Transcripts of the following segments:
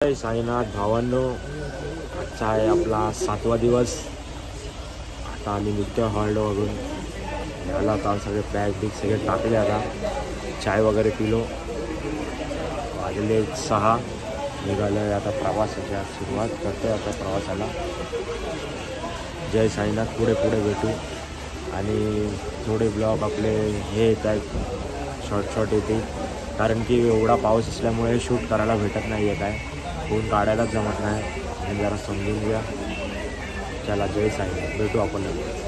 साईनाथ भावांनो, आजचा आहे आपला 7वा दिवस। आता आम्ही निघतो हॉलवरून। याला आता सगळे बॅग बिग सगळे टाकले। आता चाय वगैरे पिलो। वाजले 6 निघालो आता प्रवासाच्या सुरुवात करतोय आता प्रवासाला। जय साईनाथ। पुढे पुढे भेटू आणि थोडे ब्लॉग आपले हे येत आहेत, शॉर्ट येते, कारण की एवढा पाऊस असल्यामुळे शूट करायला भेटत नाही आहे। काय फोन काढायलाच जमत नाही आणि जरा समजून घ्या। चला जय साईनाथ, भेटू आपण नंतर।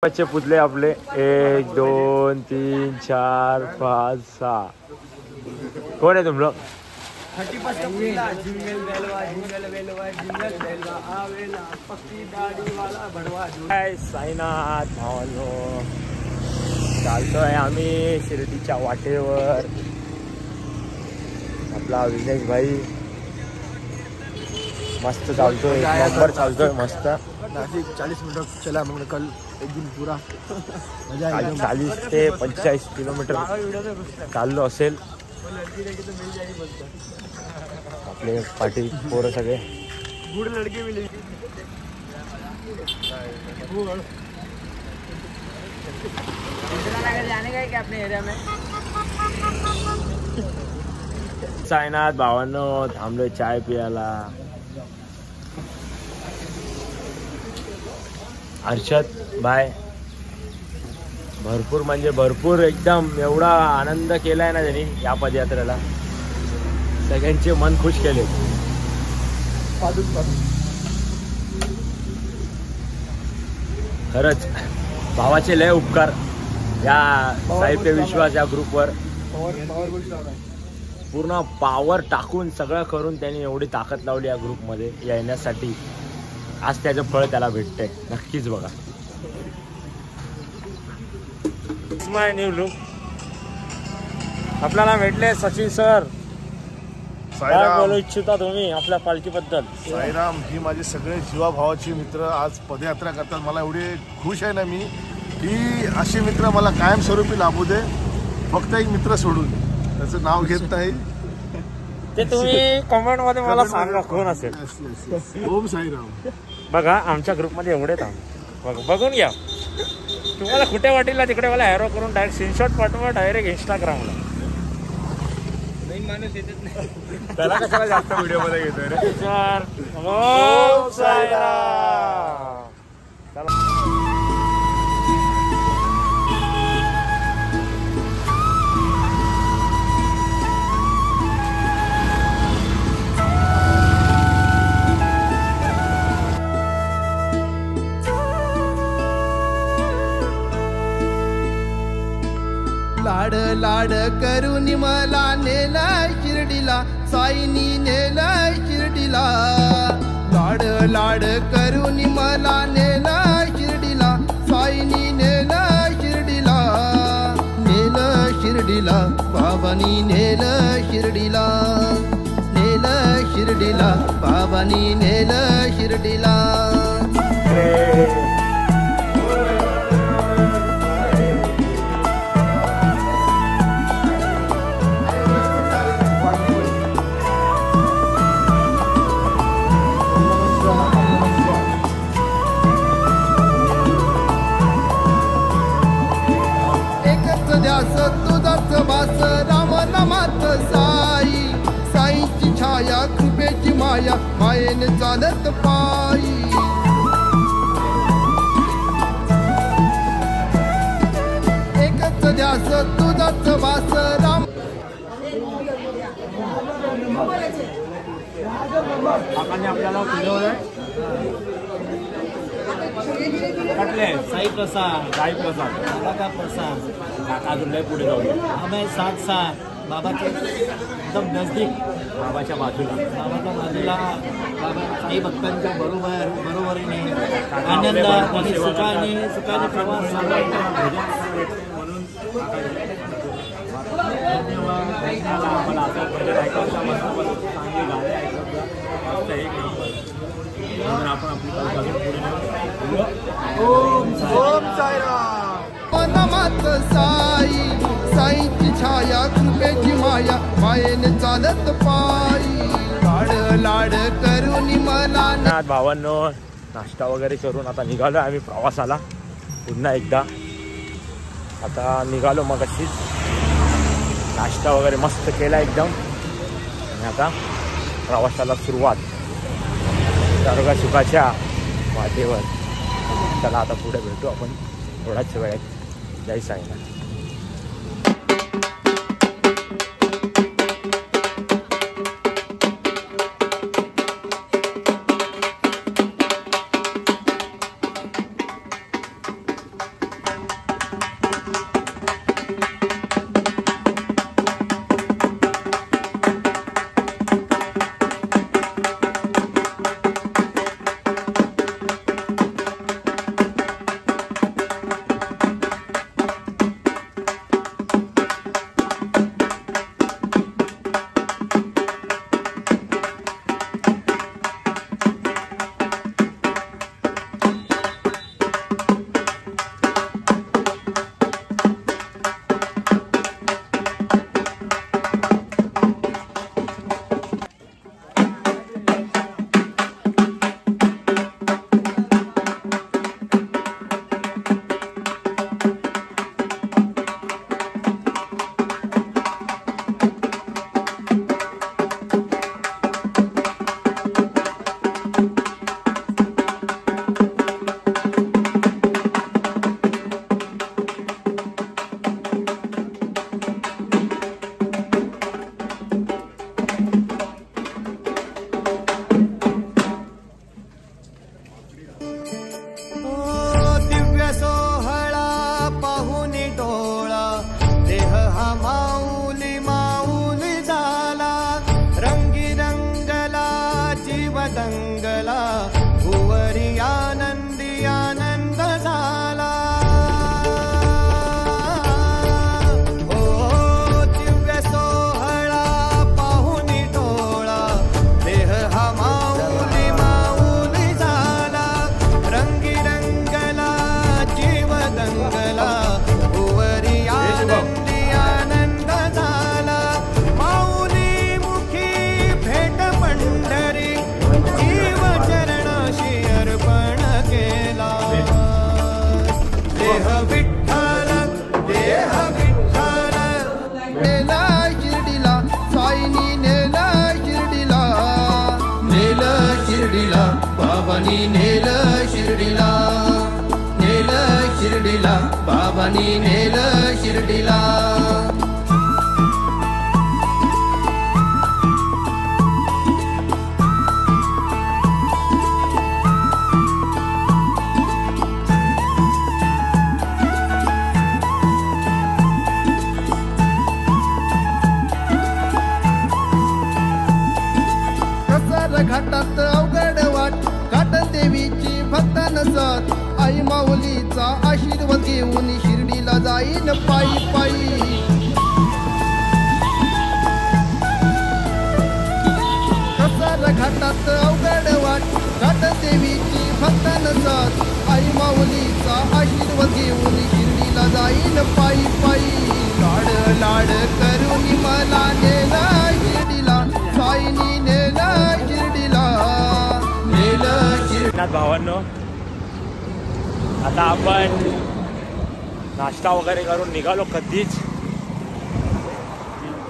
बच्चे पुतले आपले 1 2 3 4 5 6। कौन है तुम लोग? 31 jingle Belwa jingle Belwa jingle Belwa आवेला पक्की दाढ़ी वाला भड़वा। जय साईनाथ भावांनो, चालतोय आम्ही शिर्डीच्या वाटेवर। आपला विनेश भाई मस्त चालतोय, नंबर चालतोय मस्त। नासिक 40 मिनट चला, मग कल एक दिन पूरा मजा आएगा। 40 ते 45 किलोमीटर चाललो असेल। आपले पाठी पोरं सगळे गुड लड़के मिले। जाने का है क्या अपने एरिया में? साईनाथ भावांनो, थांबलोय चाय पियाला। अर्षद बाय भरपूर म्हणजे भरपूर एकदम एवढा आनंद केलाय ना त्यांनी या पदयात्रेला। सगळ्यांचे मन खुश केले। खरंच भावाचे लय उपकार या साहित्य विश्वास या ग्रुपवर। पूर्ण पावर टाकून सगळं करून त्यांनी एवढी ताकद लावली या ग्रुपमध्ये येण्यासाठी। आज त्याचं फळ त्याला भेटतंय, नक्कीच बघा। माय न्यू लुक आपल्याला भेटले सचिन सर। काय बोलू इच्छिता तुम्ही आपल्या पालखीबद्दल? साईराम ही माझे सगळे जीवाभावाचे मित्र आज पदयात्रा करतात। मला एवढे खुश आहे ना मी, की असे मित्र मला कायमस्वरूपी लाभू दे, फक्त एक मित्र सोडून। त्याचं नाव घेत नाही ते तुम्ही कमेंट मध्ये मला सांगा कोण असेल। ओम साईराम। बघा आमच्या ग्रुपमध्ये एवढे बघून घ्या। तुम्हाला कुठे वाटेल तिकडे मला एरो करून डायरेक्ट स्क्रीनशॉट पाठवा, डायरेक्ट इंस्टाग्रामला। नवीन माणूस येतच नाही त्याला कशाला जास्त व्हिडिओ मध्ये घेतोय रे सर। ओम साईराम। चला लाड लाड करून मला नेलाय शिर्डीला, साईनी नेलाय शिर्डीला। लाड लाड करून मला नेलाय शिर्डीला, साईनी नेलाय शिर्डीला। नेलं शिर्डीला बाबानी, नेलं शिर्डीला, नेलं शिर्डीला बाबानी, नेलं शिर्डीला। तुझाच वास राम नामात साई, साईची छाया कृपेची माया, मायेने चालत पायी। एकच ध्यास तुझाच वास राम। आपल्याला कटले साई प्रसाद साई प्रसाद बाबा का प्रसाद काका अजून लय पुढे जाऊया हमें साथ साथ बाबा के एकदम नजदीक बाबाच्या बाजूला बाबाच्या बाजूला बाबा साई भक्तांच्या बरोबरीने आनंद आणि सुखाने प्रवास चालू आहे. म्हणून धन्यवाद आम्हाला असं भजन ऐकायचं मस्त चांगली गाणे ऐकत फक्त एक नंबर म्हणून आपण आपली पुढे ओम साईराम. नमात साई साईची छाया कृपेची माया मायेने चालत पायी लाड लाड करून मला भावांनो नाश्ता वगैरे करून आता निघालो आम्ही प्रवासाला पुन्हा एकदा. आता निघालो मग अशीच नाश्ता वगैरे मस्त केला एकदम आणि आता प्रवासाला सुरुवात दर्गा सुखाच्या वाटेवर. चला आता पुढे भेटू आपण थोड्याच वेळात. जय साईनाथ. बाबानी नेल शिर्डीला, नेल शिर्डीला, बाबानी नेल शिर्डीला. घाटात अवघड वाट, घाट देवीची भक्तान साथ, आई माऊलीचा आशीर्वाद घेऊन शिर्डीला जाईन पायी पायी. कसार घाटात अवघड वाट, घाट देवीची भक्तान साथ, आई माऊलीचा आशीर्वाद घेऊन शिर्डीला जाईन पायी पायी. लाड लाड करून मला नेला शिर्डीला, साईनी नेला शिर्डीला, नेला शिर्डीला. भावांनो, आता आपण नाश्ता वगैरे करून निघालो कधीच.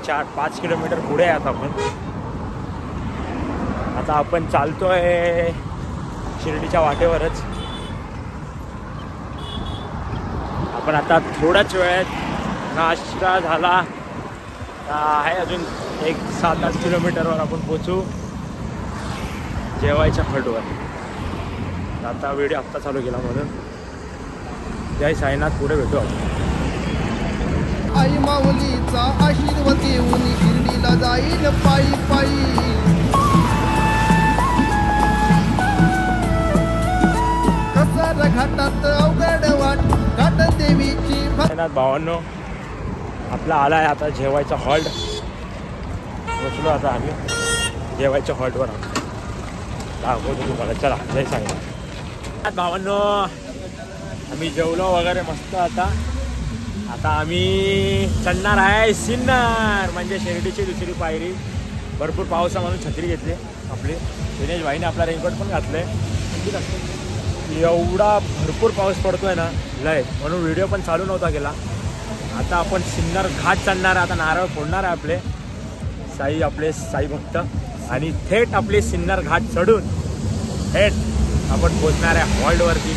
4-5 किलोमीटर पुढे आहेत आपण. आता आपण चालतोय शिर्डीच्या वाटेवरच. आपण आता थोड्याच वेळात नाश्ता झाला आहे, अजून 7-8 किलोमीटरवर आपण पोचू जेवायच्या फटवर. आता व्हिडिओ आत्ता चालू केला म्हणून. जय साईनाथ, पुढे भेटू आपण. आई माऊलीचा आशीर्वाद घेऊन शिर्डीला जाईल पायी पायी. कसार घाटात अवघड वाट घाट देवीची साईनाथ भावांनो, आपला आला आहे आता जेवायचा हॉल्ट. बसलो आता आम्ही जेवायच्या हॉल्टवर. दाखवतो तुम्हाला, चला. जय साईनाथ भावांनो, आम्ही जेवलो वगैरे मस्त. आता आम्ही चढणार आहे सिन्नर, म्हणजे शिर्डीची दुसरी पायरी. भरपूर पावसा म्हणून छत्री घेतली आपली. दिनेश भाईने आपला रेनकोट पण घातले. एवढा भरपूर पाऊस पडतोय ना लय, म्हणून व्हिडिओ पण चालू नव्हता केला. आता आपण सिन्नर घाट चढणार आहे. आता नारळ फोडणार आहे आपले साई भक्त, आणि थेट आपले सिन्नर घाट चढून थेट आपण पोचणार आहे हॉल्टवरती.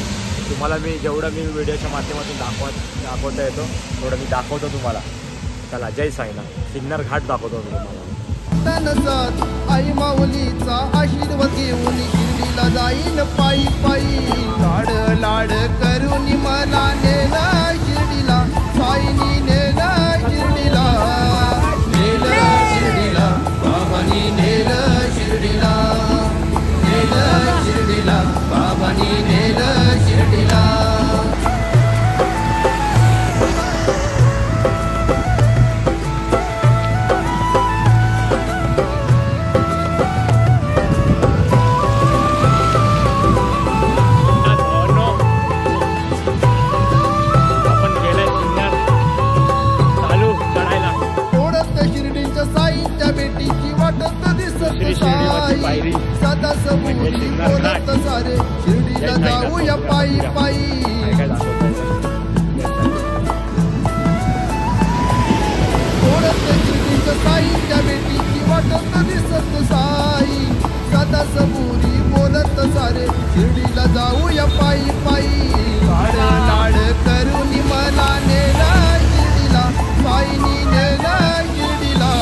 तुम्हाला मी जेवढं मी व्हिडिओच्या माध्यमातून दाखवता येतो तेवढं मी दाखवतो तुम्हाला. चला, जय साईनाथ. सिन्नर घाट दाखवतो मी तुम्हाला. आई माऊलीचा आशीर्वाद घेऊन शिर्डीला जाईन पायी पायी. लाड लाड करून मला नेलं शिर्डीला, साईनी नेलं शिर्डीला. नेलं शिर्डीला बाबांनी, नेलं शिर्डीला. नेलं शिर्डीला बाबांनी, नेलं शिर्डीला. सदा सबुरी बोलत सारे शिर्डीला जाऊया पायी पायी. ओढत शिर्डीच्या साईच्या बेटीची वाटत दिसत साई. सदा सबुरी बोलत सारे शिर्डीला जाऊया पायी पायी. लाड लाड करून मला नेला शिर्डीला, साईनी नेला शिर्डीला.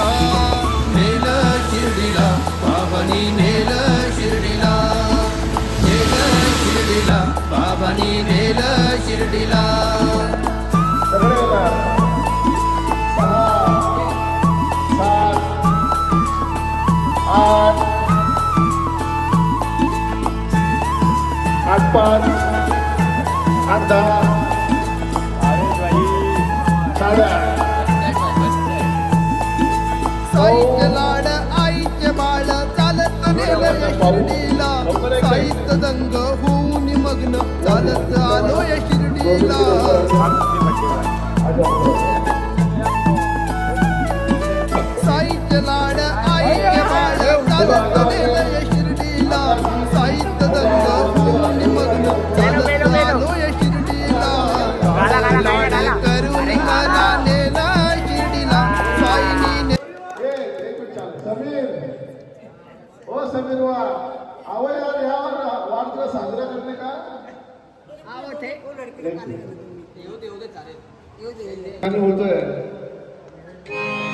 नेलं शिर्डीला बाबांनी, नेलं शिर्डीला. नेलं शिर्डीला बाबांनी, नेलं शिर्डीला. आठ 5 8 10 साईचे लाड आईचे बाळ चालत नेलं शिर्डीला. साईत दंग होऊन मग्न चालत आलो या शिर्डीला. साईचे लाड आईचे बाळ चालत नेलं या शिर्डीला. साईत दंग होऊन मग्न चालत आलो या शिर्डीला. लाड करून मला नेला शिर्डीला, साईनी. समीर, ओ समीर वा आवय यार, यावर वाढदिवस साजरा करणे का होतोय.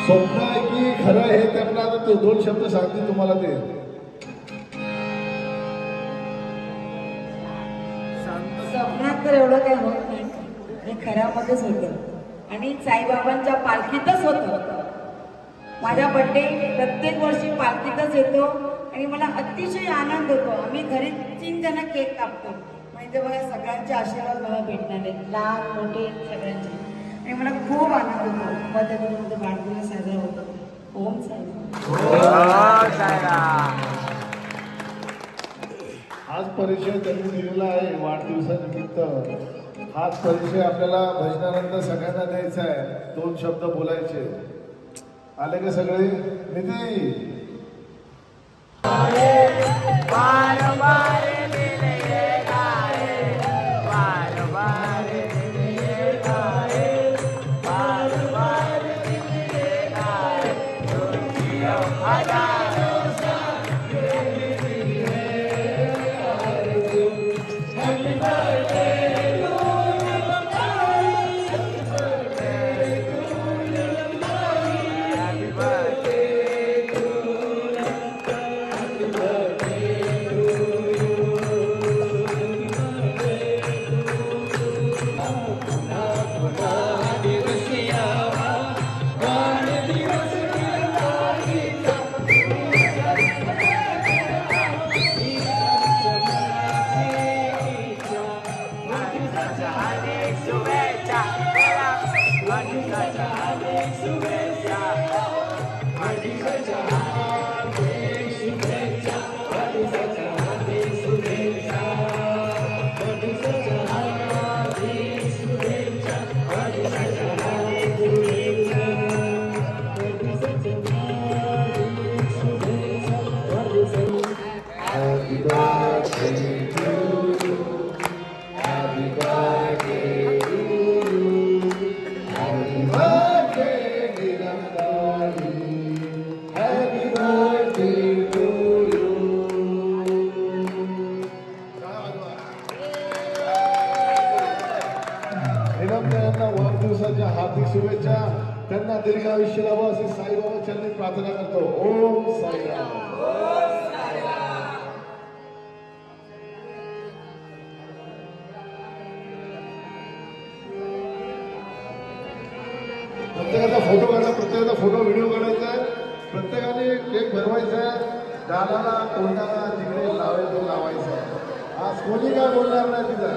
स्वप्न आहे की खरं आहे त्यांना. आता ते 2 शब्द सांगतील तुम्हाला. ते स्वप्नात तर एवढं काही होत नाही, हे खऱ्यामध्येच होतं. आणि साईबाबांच्या पालखीतच होतं. माझा बड्डे प्रत्येक वर्षी पालखीतच येतो आणि मला अतिशय आनंद होतो. आम्ही घरी 3 जण केक कापतो, म्हणजे बघा सगळ्यांचे आशीर्वाद मला भेटणार आहेत, लहान मोठे सगळ्यांचे. आणि मला खूप आनंद होतो. माझ्या घरामध्ये वाढदिवस साजरा होतो. ओम साईराम. हाच परिचय त्यांनी दिलेला आहे वाढदिवसानिमित्त. हाच परिचय आपल्याला भजनानंतर सगळ्यांना द्यायचा आहे. 2 शब्द बोलायचे. आले का सगळे? निधी हार्दिक शुभेच्छा बोला वाढदिवसाच्या हार्दिक शुभेच्छा वाढदिवसाच्या हार्दिक शुभेच्छा वाढदिवसाच्या हार्दिक शुभेच्छा वाढदिवसाच्या हार्दिक शुभेच्छा वाढदिवसाच्या हार्दिक शुभेच्छा Happy birthday to you. Happy birthday to you. Happy birthday, Nirantari. Happy birthday to you. यांना वाढदिवसाच्या हार्दिक शुभेच्छा. त्यांना दीर्घ आयुष्य लाभावं असे साईबाबा चरणी प्रार्थना करतो. ओम साईराम. प्रत्येकाचा फोटो काढा. प्रत्येकाचा फोटो व्हिडिओ काढायचा आहे. प्रत्येकाने केक भरवायचा आहे. दादाला तोंडाला जिकडे लावेल तो लावायचा आहे. आज कोणी काय बोलणार नाही तिथं.